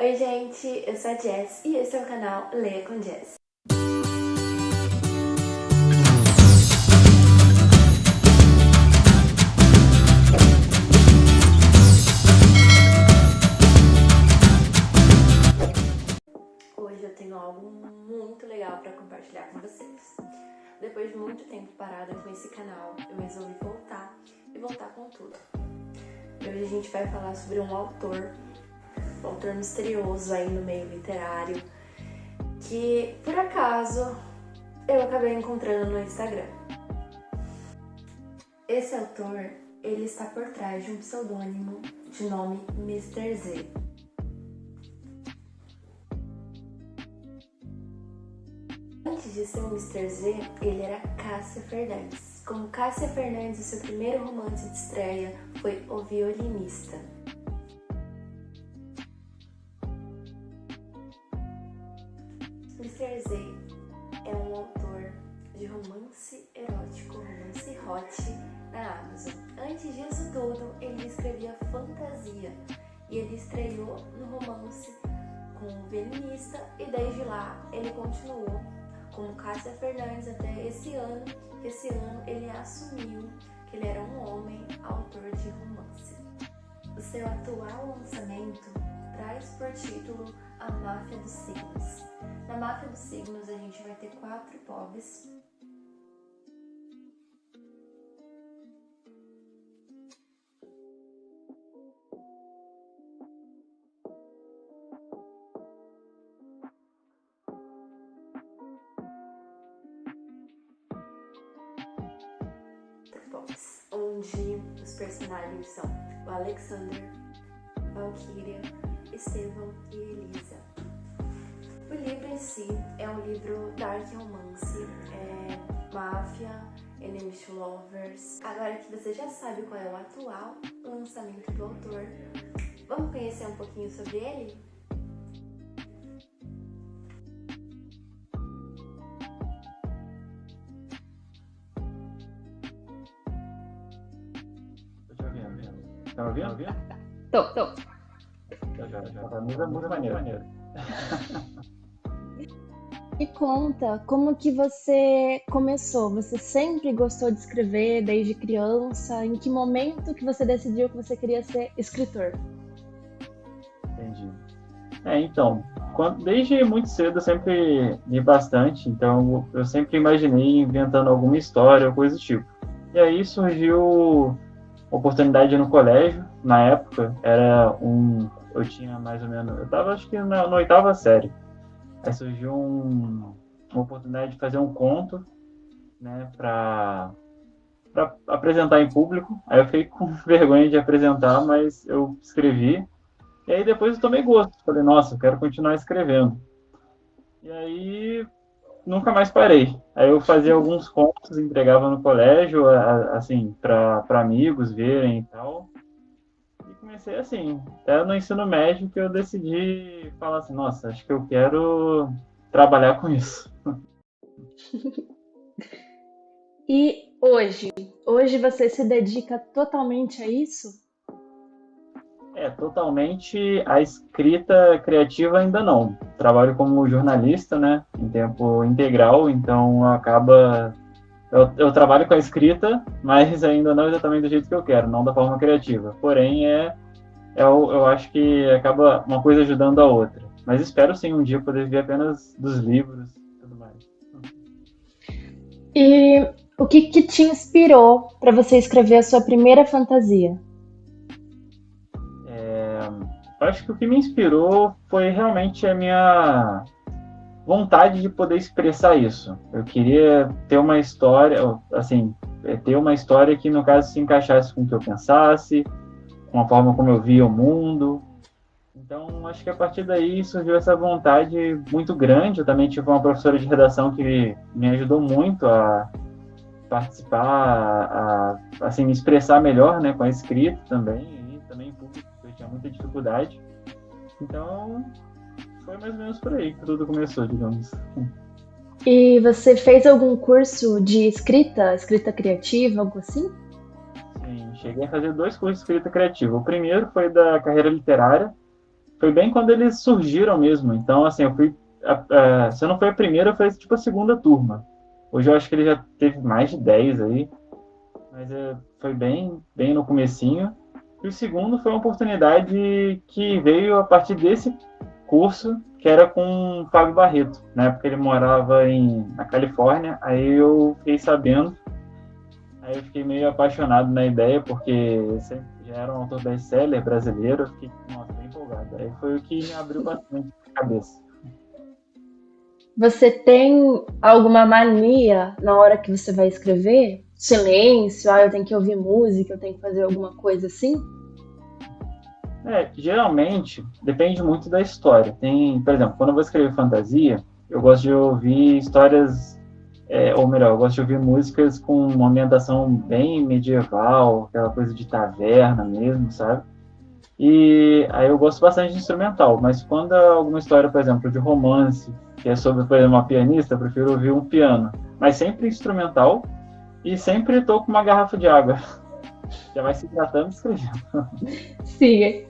Oi gente, eu sou a Jess e esse é o canal Leia com Jess. Hoje eu tenho algo muito legal para compartilhar com vocês. Depois de muito tempo parada com esse canal, eu resolvi voltar e voltar com tudo. Hoje a gente vai falar sobre um autor misterioso aí no meio literário, que por acaso eu acabei encontrando no Instagram. Esse autor, ele está por trás de um pseudônimo de nome Mr. Z. Antes de ser o Mr. Z, ele era Cássia Fernandes. Como Cássia Fernandes, o seu primeiro romance de estreia foi O Violinista. Mr. Z é um autor de romance erótico, romance hot na Amazon. Antes disso tudo, ele escrevia fantasia e ele estreou no romance com O Violinista e desde lá ele continuou com Cássia Fernandes até esse ano. Esse ano ele assumiu que ele era um homem autor de romance. O seu atual lançamento traz por título A Máfia dos Signos. Na Máfia dos Signos a gente vai ter 4 povos. Onde os personagens são o Alexander, Valkyria, Estevão e Elisa. O livro em si é um livro dark romance, máfia, enemies to lovers. Agora que você já sabe qual é o atual lançamento do autor, vamos conhecer um pouquinho sobre ele? Tá me ouvindo? Tô. Já. Muito maneiro. Me conta, como que você começou? Você sempre gostou de escrever desde criança? Em que momento que você decidiu que você queria ser escritor? Entendi. Então, desde muito cedo eu sempre li bastante, então eu sempre imaginei inventando alguma história ou coisa do tipo. E aí surgiu oportunidade no colégio, na época, eu tinha mais ou menos, eu estava acho que na 8ª série, aí surgiu uma oportunidade de fazer um conto, né, para apresentar em público, aí eu fiquei com vergonha de apresentar, mas eu escrevi, e aí depois eu tomei gosto, falei, nossa, eu quero continuar escrevendo, e aí nunca mais parei. Aí eu fazia alguns contos, entregava no colégio, assim, para amigos verem e tal. E comecei assim. Até no ensino médio que eu decidi falar assim, nossa, acho que eu quero trabalhar com isso. E hoje? Hoje você se dedica totalmente a isso? Totalmente a escrita criativa ainda não. Trabalho como jornalista, né, em tempo integral, então acaba... Eu trabalho com a escrita, mas ainda não exatamente do jeito que eu quero, não da forma criativa. Porém, eu acho que acaba uma coisa ajudando a outra. Mas espero sim um dia poder viver apenas dos livros e tudo mais. E o que te inspirou para você escrever a sua primeira fantasia? Eu acho que o que me inspirou foi realmente a minha vontade de poder expressar isso. Eu queria ter uma história, assim, ter uma história que, no caso, se encaixasse com o que eu pensasse, com a forma como eu via o mundo. Então, acho que a partir daí surgiu essa vontade muito grande. Eu também tive uma professora de redação que me ajudou muito a participar, assim, me expressar melhor, né, com a escrita também, e também em público, porque eu tinha muita dificuldade. Então, foi mais ou menos por aí que tudo começou, digamos. E você fez algum curso de escrita criativa, algo assim? Sim, cheguei a fazer 2 cursos de escrita criativa. O primeiro foi da carreira literária, foi bem quando eles surgiram mesmo. Então, assim, eu fui. Se eu não foi a primeira, foi tipo a segunda turma. Hoje eu acho que ele já teve mais de 10 aí, mas foi bem no comecinho. E o segundo foi uma oportunidade que veio a partir desse curso, que era com o Fábio Barreto. Na época ele morava na Califórnia, aí eu fiquei sabendo. Aí eu fiquei meio apaixonado na ideia, porque sempre já era um autor best-seller brasileiro, eu fiquei, nossa, bem empolgado. Aí foi o que me abriu bastante a cabeça. Você tem alguma mania na hora que você vai escrever? Silêncio, eu tenho que ouvir música, eu tenho que fazer alguma coisa assim? Geralmente, depende muito da história. Tem, por exemplo, quando eu vou escrever fantasia, eu gosto de ouvir histórias, ou melhor, eu gosto de ouvir músicas com uma ambientação bem medieval, aquela coisa de taverna mesmo, sabe? E aí eu gosto bastante de instrumental, mas quando é alguma história, por exemplo, de romance, que é sobre, por exemplo, uma pianista, eu prefiro ouvir um piano. Mas sempre instrumental e sempre estou com uma garrafa de água. Já vai se hidratando e escrevendo. Sim.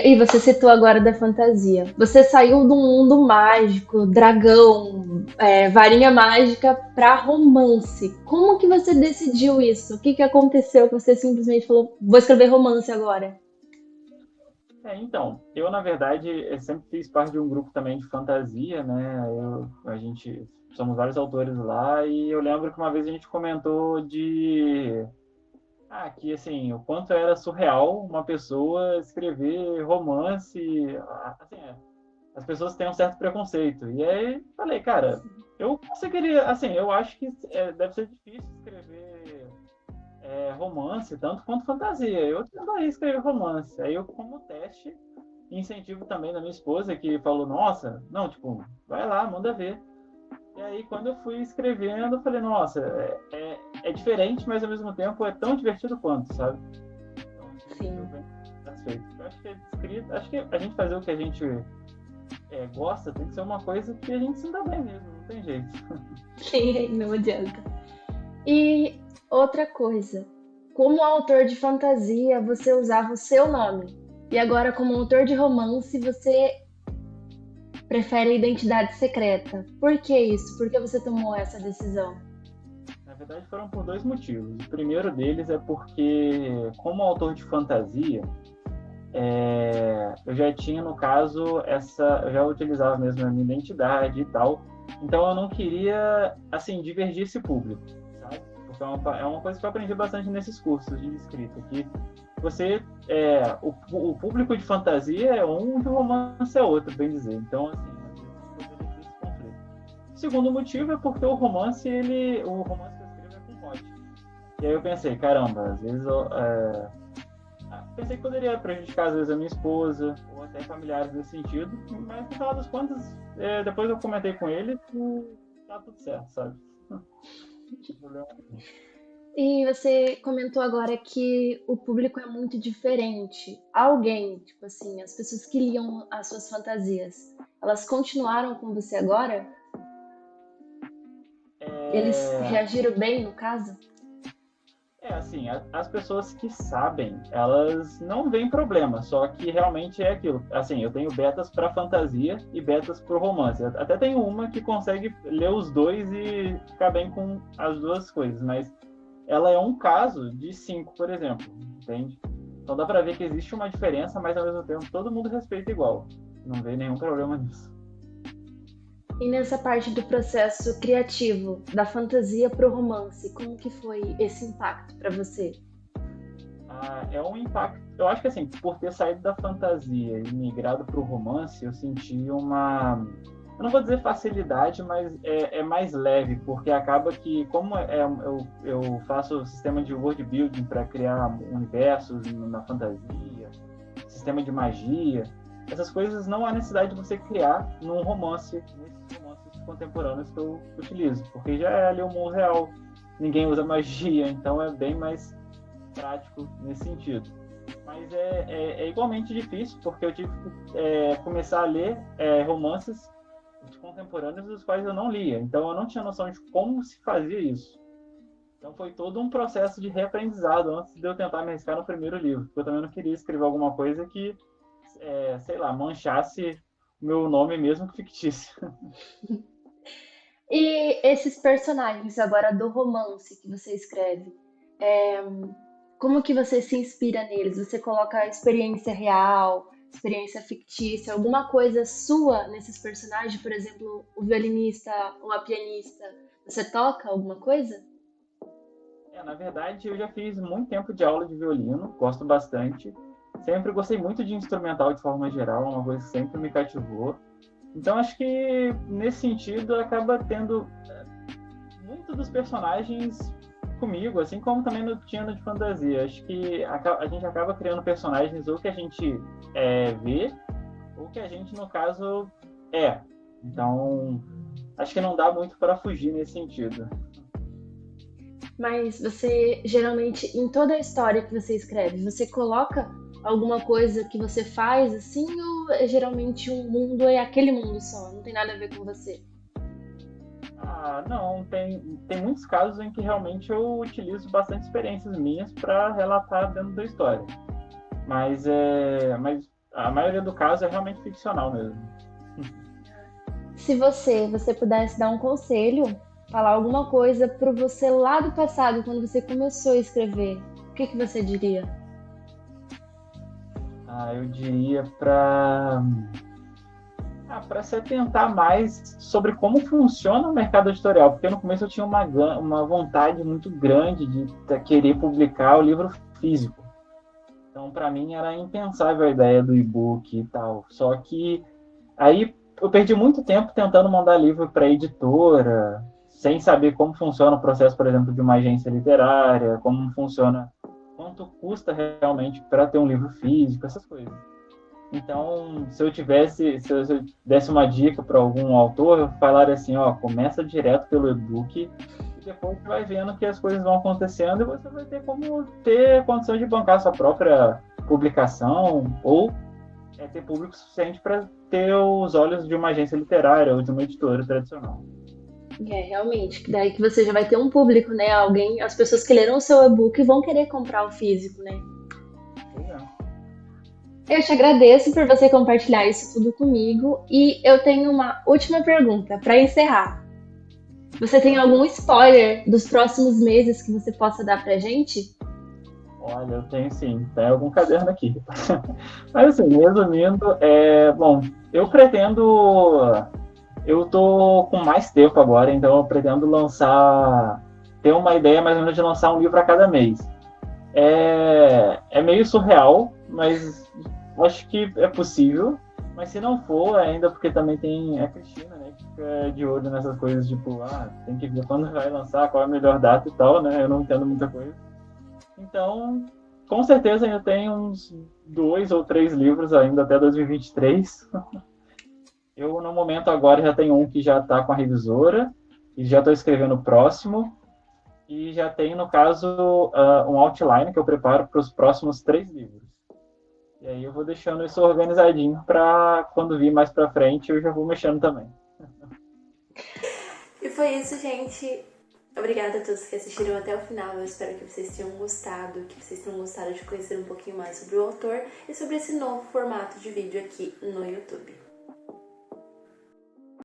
E você citou agora da fantasia. Você saiu do mundo mágico, dragão, varinha mágica para romance. Como que você decidiu isso? O que que aconteceu que você simplesmente falou, vou escrever romance agora? Então, eu na verdade eu sempre fiz parte de um grupo também de fantasia, né? A gente somos vários autores lá e eu lembro que uma vez a gente comentou que assim, o quanto era surreal uma pessoa escrever romance, assim, as pessoas têm um certo preconceito. E aí falei, cara, eu conseguiria, assim, eu acho que deve ser difícil escrever romance, tanto quanto fantasia. Eu tentaria escrever romance. Aí eu, como teste, incentivo também da minha esposa, que falou, nossa, não, tipo, vai lá, manda ver. E aí, quando eu fui escrevendo, eu falei, nossa, é diferente, mas ao mesmo tempo é tão divertido quanto, sabe? Então, eu Sim, bem satisfeito. Eu acho que acho que a gente fazer o que a gente gosta tem que ser uma coisa que a gente se dá bem mesmo, não tem jeito. sim, não adianta. E outra coisa, como autor de fantasia, você usava o seu nome. E agora, como autor de romance, você prefere a identidade secreta. Por que isso? Por que você tomou essa decisão? Na verdade, foram por dois motivos. O primeiro deles é porque, como autor de fantasia, eu já tinha, no caso, eu já utilizava mesmo a minha identidade e tal, então eu não queria, assim, divergir esse público, sabe? Porque é uma coisa que eu aprendi bastante nesses cursos de escrita, que o público de fantasia é um, de romance é outro, bem dizer. Então, assim, às vezes poderia ter esse conflito. O segundo motivo é porque o romance que eu escrevo é com mote. E aí eu pensei, caramba, às vezes pensei que poderia prejudicar, às vezes, a minha esposa, ou até familiares nesse sentido, mas no final das contas, depois eu comentei com ele e tá tudo certo, sabe? Não tem problema nenhum. E você comentou agora que o público é muito diferente. Alguém, tipo assim, as pessoas que liam as suas fantasias, elas continuaram com você agora? Eles É, reagiram bem, no caso? assim, as pessoas que sabem, elas não veem problema, só que realmente é aquilo. Assim, eu tenho betas para fantasia e betas para romance. Até tenho uma que consegue ler os dois e ficar bem com as duas coisas, mas ela é um caso de 5, por exemplo, entende? Então dá para ver que existe uma diferença, mas ao mesmo tempo todo mundo respeita igual. Não vê nenhum problema nisso. E nessa parte do processo criativo, da fantasia pro romance, como que foi esse impacto para você? É um impacto. Eu acho que assim, por ter saído da fantasia e migrado para o romance, eu senti uma. Eu não vou dizer facilidade, mas é mais leve, porque acaba que, como eu faço sistema de world building para criar universos na fantasia, sistema de magia, essas coisas não há necessidade de você criar num romance, nesses romances contemporâneos que eu utilizo, porque já é ali o mundo real, ninguém usa magia, então é bem mais prático nesse sentido. Mas é igualmente difícil, porque eu tive que começar a ler romances contemporâneos dos quais eu não lia. Então eu não tinha noção de como se fazia isso. Então foi todo um processo de reaprendizado antes de eu tentar me arriscar no primeiro livro. Porque eu também não queria escrever alguma coisa que sei lá, manchasse o meu nome mesmo que fictício. E esses personagens agora do romance que você escreve, como que você se inspira neles? Você coloca a experiência real, experiência fictícia, alguma coisa sua nesses personagens? Por exemplo, o violinista ou a pianista, você toca alguma coisa? Na verdade, eu já fiz muito tempo de aula de violino, gosto bastante. Sempre gostei muito de instrumental de forma geral, é uma coisa que sempre me cativou. Então, acho que nesse sentido acaba tendo muito dos personagens comigo, assim como também no Tiana de Fantasia. Acho que a gente acaba criando personagens ou que a gente vê, ou que a gente, no caso, é. Então, acho que não dá muito para fugir nesse sentido. Mas você geralmente, em toda a história que você escreve, você coloca alguma coisa que você faz assim, ou é geralmente um mundo é aquele mundo só, não tem nada a ver com você? Não, tem muitos casos em que realmente eu utilizo bastante experiências minhas para relatar dentro da história. Mas a maioria do caso é realmente ficcional mesmo. Se você pudesse dar um conselho, falar alguma coisa para você lá do passado, quando você começou a escrever, o que que você diria? Eu diria para se atentar mais sobre como funciona o mercado editorial, porque no começo eu tinha uma vontade muito grande de querer publicar o livro físico. Então, para mim, era impensável a ideia do e-book e tal. Só que aí eu perdi muito tempo tentando mandar livro para editora, sem saber como funciona o processo, por exemplo, de uma agência literária, como funciona, quanto custa realmente para ter um livro físico, essas coisas. Então, se eu desse uma dica para algum autor, eu falaria assim, ó, começa direto pelo e-book e depois você vai vendo que as coisas vão acontecendo e você vai ter como ter condição de bancar sua própria publicação ou ter público suficiente para ter os olhos de uma agência literária ou de uma editora tradicional. Realmente, que daí que você já vai ter um público, né? Alguém, as pessoas que leram o seu e-book vão querer comprar o físico, né? Pois é. Eu te agradeço por você compartilhar isso tudo comigo e eu tenho uma última pergunta para encerrar. Você tem algum spoiler dos próximos meses que você possa dar pra gente? Olha, eu tenho sim, tem algum caderno aqui. Mas assim, resumindo, bom, eu pretendo. Eu tô com mais tempo agora, então eu pretendo ter uma ideia mais ou menos de lançar um livro a cada mês. É meio surreal, mas acho que é possível. Mas se não for, ainda porque também tem a Cristina, né, que fica de olho nessas coisas, tipo, tem que ver quando vai lançar, qual é a melhor data e tal, né? Eu não entendo muita coisa. Então, com certeza ainda tem uns 2 ou 3 livros ainda até 2023. Eu, no momento, agora já tenho um que já está com a revisora e já estou escrevendo o próximo. E já tenho, no caso, um outline que eu preparo para os próximos 3 livros. E aí eu vou deixando isso organizadinho para quando vir mais para frente eu já vou mexendo também. E foi isso, gente. Obrigada a todos que assistiram até o final. Eu espero que vocês tenham gostado, que vocês tenham gostado de conhecer um pouquinho mais sobre o autor e sobre esse novo formato de vídeo aqui no YouTube.